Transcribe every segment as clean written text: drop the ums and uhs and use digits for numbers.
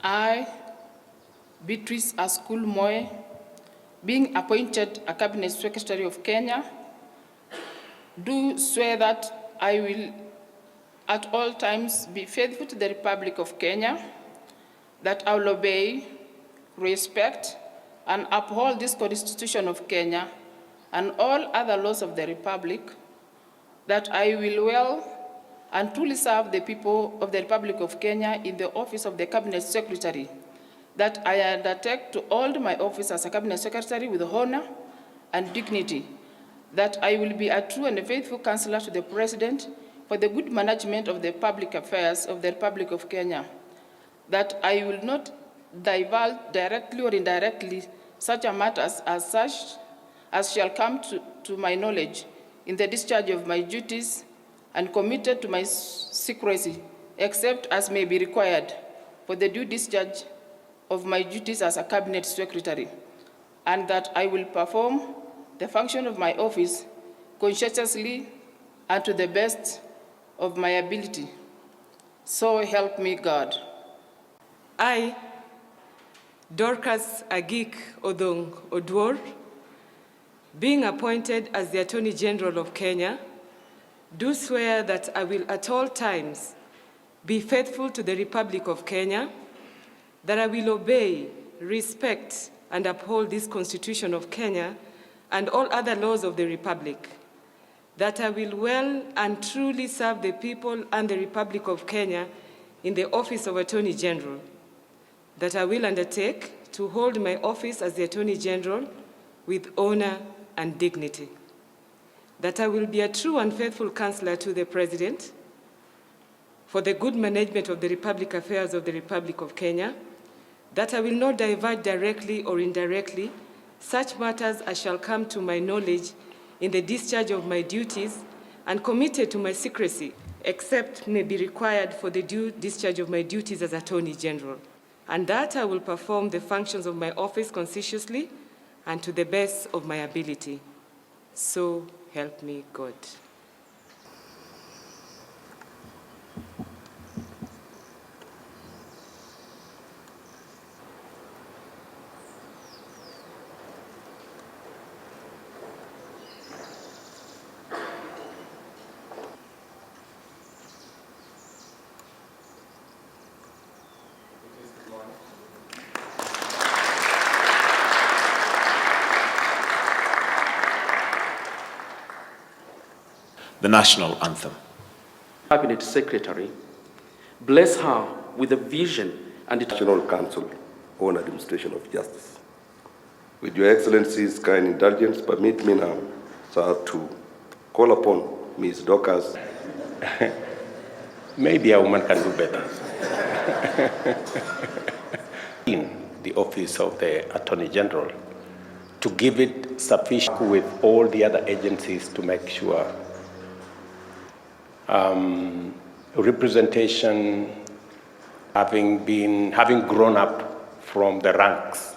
I, Askul, being appointed a Cabinet Secretary of Kenya, do swear that I will at all times be faithful to the Republic of Kenya, that I will obey, respect, and uphold this Constitution of Kenya and all other laws of the Republic, that I will well and truly serve the people of the Republic of Kenya in the office of the Cabinet Secretary, that I undertake to hold my office as a Cabinet Secretary with honor and dignity, that I will be a true and a faithful counselor to the President for the good management of the public affairs of the Republic of Kenya, that I will not divulge directly or indirectly such a matters as shall come to my knowledge in the discharge of my duties, and committed to my secrecy, except as may be required for the due discharge of my duties as a Cabinet Secretary, and that I will perform the function of my office conscientiously and to the best of my ability. So help me God. I, Dorcas Agik Odong Odwor, being appointed as the Attorney General of Kenya, do swear that I will at all times be faithful to the Republic of Kenya, that I will obey, respect, and uphold this Constitution of Kenya and all other laws of the Republic, that I will well and truly serve the people and the Republic of Kenya in the office of Attorney General, that I will undertake to hold my office as the Attorney General with honor and dignity, that I will be a true and faithful counselor to the President for the good management of the Republic affairs of the Republic of Kenya, that I will not divulge directly or indirectly such matters as shall come to my knowledge in the discharge of my duties, and committed to my secrecy, except may be required for the due discharge of my duties as Attorney General, and that I will perform the functions of my office conscientiously and to the best of my ability. So help me God. The national anthem. Cabinet Secretary, bless her with a vision and National Council on Administration of Justice. With Your Excellency's kind indulgence, permit me now, sir, to call upon Ms. Dorcas. Maybe a woman can do better. In the office of the Attorney General, to give it sufficient with all the other agencies to make sure representation, having grown up from the ranks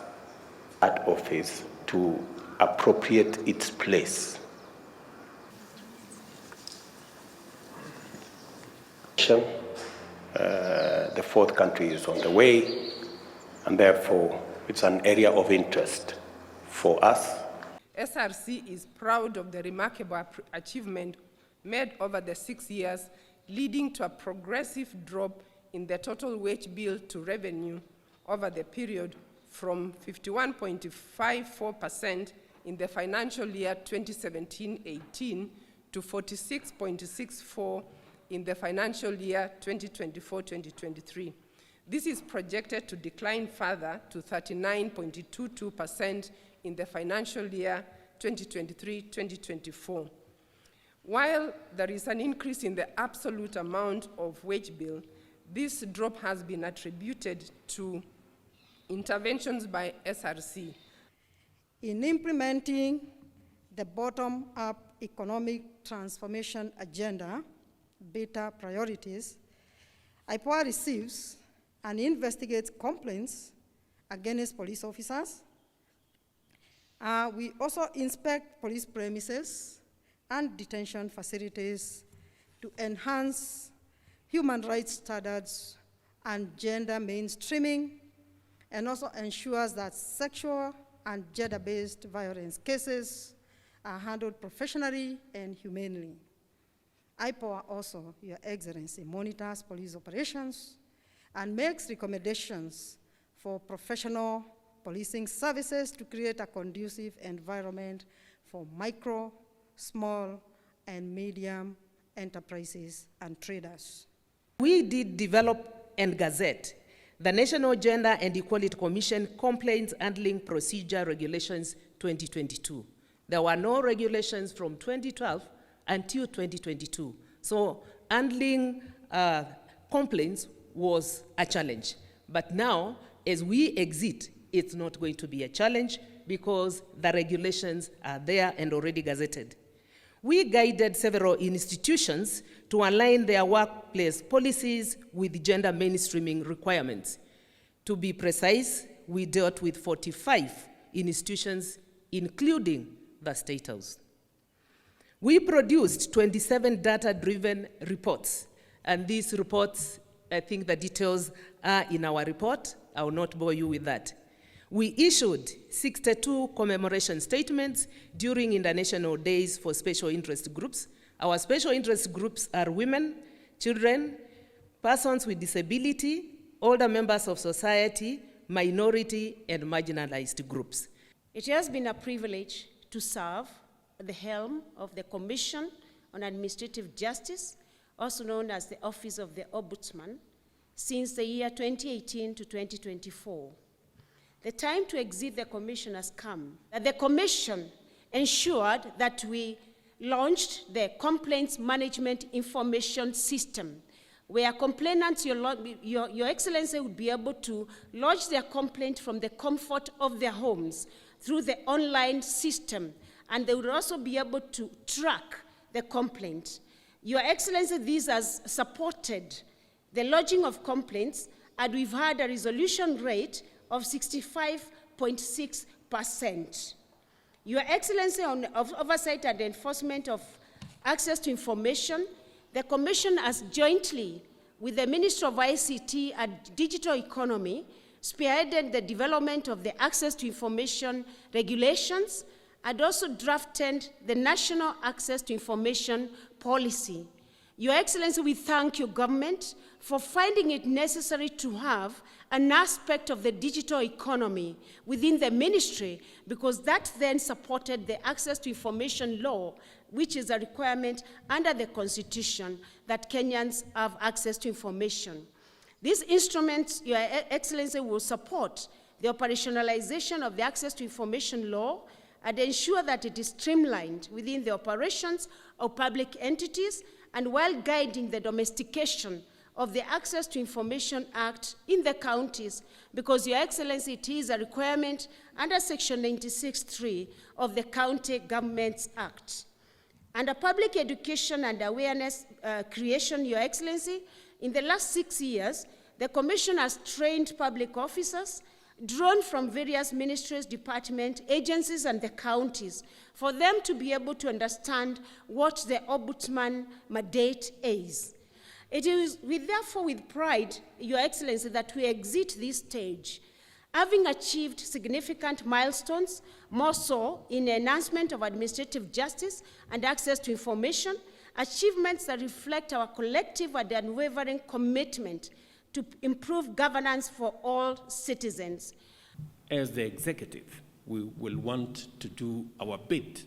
at office to appropriate its place. The fourth country is on the way, and therefore it's an area of interest for us. SRC is proud of the remarkable achievement made over the 6 years, leading to a progressive drop in the total wage bill to revenue over the period from 51.54% in the financial year 2017-18 to 46.64% in the financial year 2024-2023. This is projected to decline further to 39.22% in the financial year 2023-2024. While there is an increase in the absolute amount of wage bill, this drop has been attributed to interventions by SRC. In implementing the bottom-up economic transformation agenda, beta priorities, IPOA receives and investigates complaints against police officers. We also inspect police premises and detention facilities to enhance human rights standards and gender mainstreaming, and also ensures that sexual and gender-based violence cases are handled professionally and humanely. IPOA also, Your Excellency, monitors police operations and makes recommendations for professional policing services to create a conducive environment for micro, small, and medium enterprises and traders. We did develop and gazette the National Gender and Equality Commission Complaints Handling Procedure Regulations 2022. There were no regulations from 2012 until 2022. So handling complaints was a challenge. But now, as we exit, it's not going to be a challenge because the regulations are there and already gazetted. We guided several institutions to align their workplace policies with gender mainstreaming requirements. To be precise, we dealt with 45 institutions, including the State House. We produced 27 data-driven reports, and these reports, I think the details are in our report. I will not bore you with that. We issued 62 commemoration statements during International Days for Special Interest Groups. Our special interest groups are women, children, persons with disability, older members of society, minority, and marginalized groups. It has been a privilege to serve at the helm of the Commission on Administrative Justice, also known as the Office of the Ombudsman, since the year 2018 to 2024. The time to exit the Commission has come. The Commission ensured that we launched the Complaints Management Information System, where complainants, Your Excellency, would be able to lodge their complaint from the comfort of their homes through the online system, and they would also be able to track the complaint. Your Excellency, this has supported the lodging of complaints, and we've had a resolution rate of 65.6%. Your Excellency, on oversight and enforcement of access to information, the Commission has jointly with the Ministry of ICT and Digital Economy spearheaded the development of the access to information regulations and also drafted the National Access to Information Policy. Your Excellency, we thank your government for finding it necessary to have an aspect of the digital economy within the ministry, because that then supported the access to information law, which is a requirement under the Constitution that Kenyans have access to information. These instruments, Your Excellency, will support the operationalization of the access to information law and ensure that it is streamlined within the operations of public entities, and while guiding the domestication of the Access to Information Act in the counties, because, Your Excellency, it is a requirement under Section 96(3) of the County Governments Act. Under public education and awareness creation, Your Excellency, in the last 6 years, the Commission has trained public officers drawn from various ministries, departments, agencies, and the counties for them to be able to understand what the Ombudsman mandate is. It is therefore with pride, Your Excellency, that we exit this stage, having achieved significant milestones, more so in the enhancement of administrative justice and access to information, achievements that reflect our collective and unwavering commitment to improve governance for all citizens. As the executive, we will want to do our bit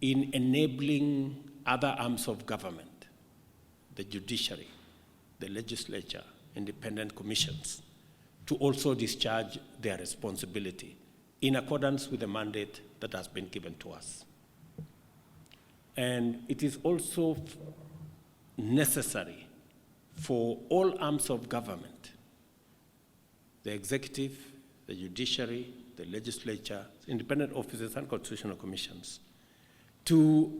in enabling other arms of government, the judiciary, the legislature, independent commissions, to also discharge their responsibility in accordance with the mandate that has been given to us. And it is also necessary for all arms of government, the executive, the judiciary, the legislature, independent officers, and constitutional commissions, to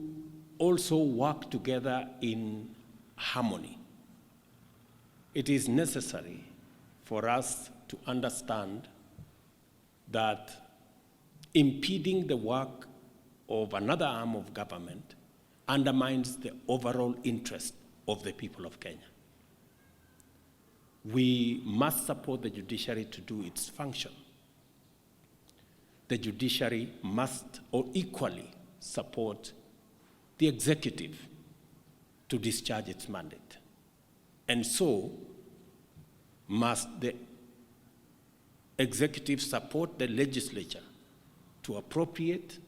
also work together in harmony. It is necessary for us to understand that impeding the work of another arm of government undermines the overall interest of the people of Kenya. We must support the judiciary to do its function. The judiciary must or equally support the executive to discharge its mandate. And so must the executive support the legislature to appropriate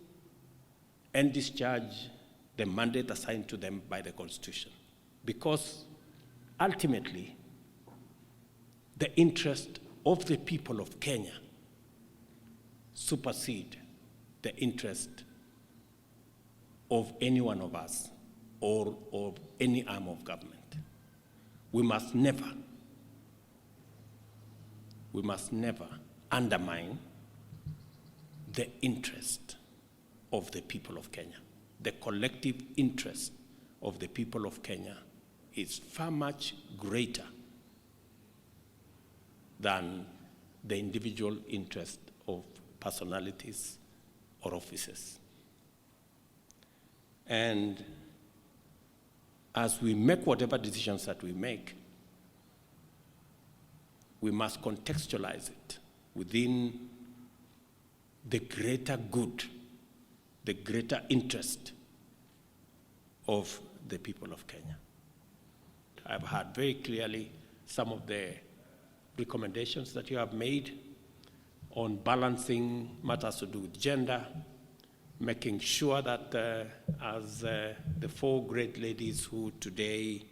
and discharge the mandate assigned to them by the Constitution. Because ultimately, the interest of the people of Kenya supersede the interest of any one of us or of any arm of government. We must never undermine the interest of the people of Kenya. The collective interest of the people of Kenya is far much greater than the individual interest of personalities or offices. And as we make whatever decisions that we make, we must contextualize it within the greater good, the greater interest of the people of Kenya. I've heard very clearly some of the recommendations that you have made on balancing matters to do with gender, making sure that as the four great ladies who today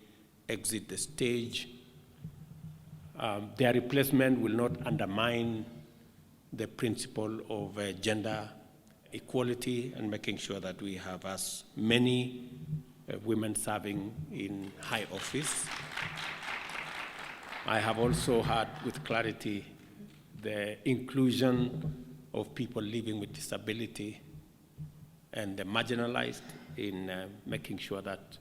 exit the stage, their replacement will not undermine the principle of gender equality, and making sure that we have as many women serving in high office. I have also heard with clarity the inclusion of people living with disability and the marginalized in making sure that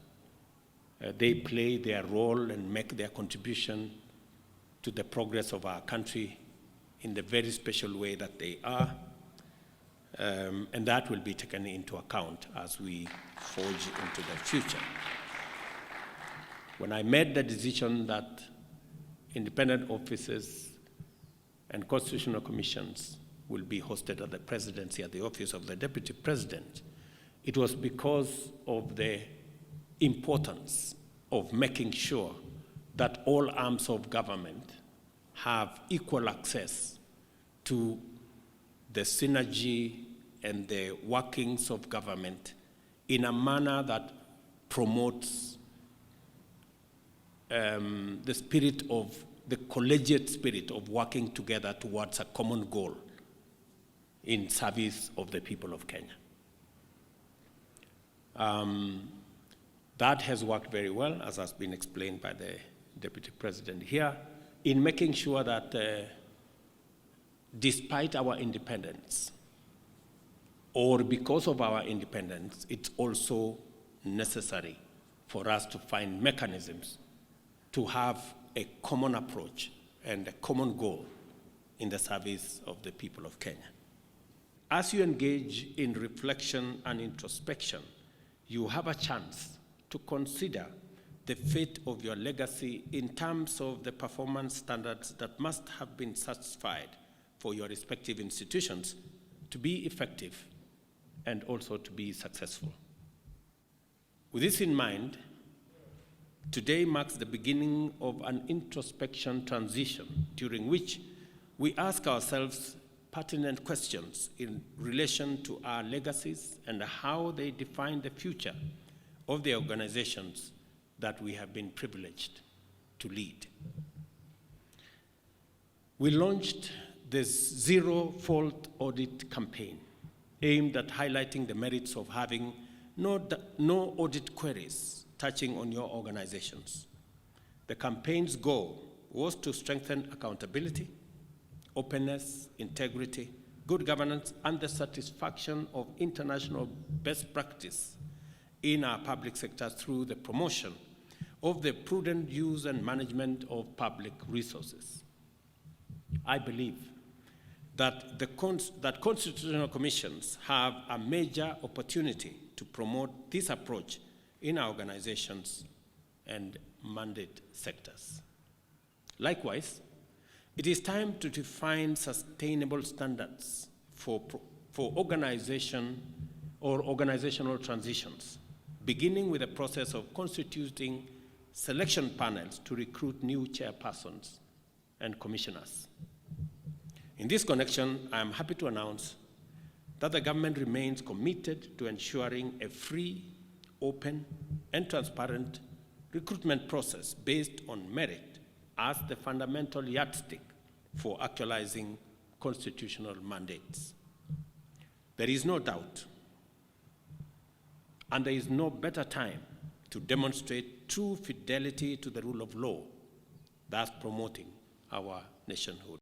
they play their role and make their contribution to the progress of our country in the very special way that they are. And that will be taken into account as we forge into the future. When I made the decision that independent offices and constitutional commissions will be hosted at the presidency, at the office of the deputy president, it was because of the importance of making sure that all arms of government have equal access to the synergy and the workings of government in a manner that promotes the spirit of the collegiate spirit of working together towards a common goal in service of the people of Kenya. That has worked very well, as has been explained by the Deputy President here, in making sure that despite our independence, or because of our independence, it's also necessary for us to find mechanisms to have a common approach and a common goal in the service of the people of Kenya. As you engage in reflection and introspection, you have a chance to consider the fate of your legacy in terms of the performance standards that must have been satisfied for your respective institutions to be effective and also to be successful. With this in mind, today marks the beginning of an introspection transition during which we ask ourselves pertinent questions in relation to our legacies and how they define the future of the organizations that we have been privileged to lead. We launched this zero-fault audit campaign aimed at highlighting the merits of having no audit queries touching on your organizations. The campaign's goal was to strengthen accountability, openness, integrity, good governance, and the satisfaction of international best practice in our public sector through the promotion of the prudent use and management of public resources. I believe that that constitutional commissions have a major opportunity to promote this approach in our organizations and mandate sectors. Likewise, it is time to define sustainable standards for organization or organizational transitions, beginning with the process of constituting selection panels to recruit new chairpersons and commissioners. In this connection, I am happy to announce that the government remains committed to ensuring a free, open, and transparent recruitment process based on merit as the fundamental yardstick for actualizing constitutional mandates. There is no doubt, and there is no better time to demonstrate true fidelity to the rule of law, thus promoting our nationhood.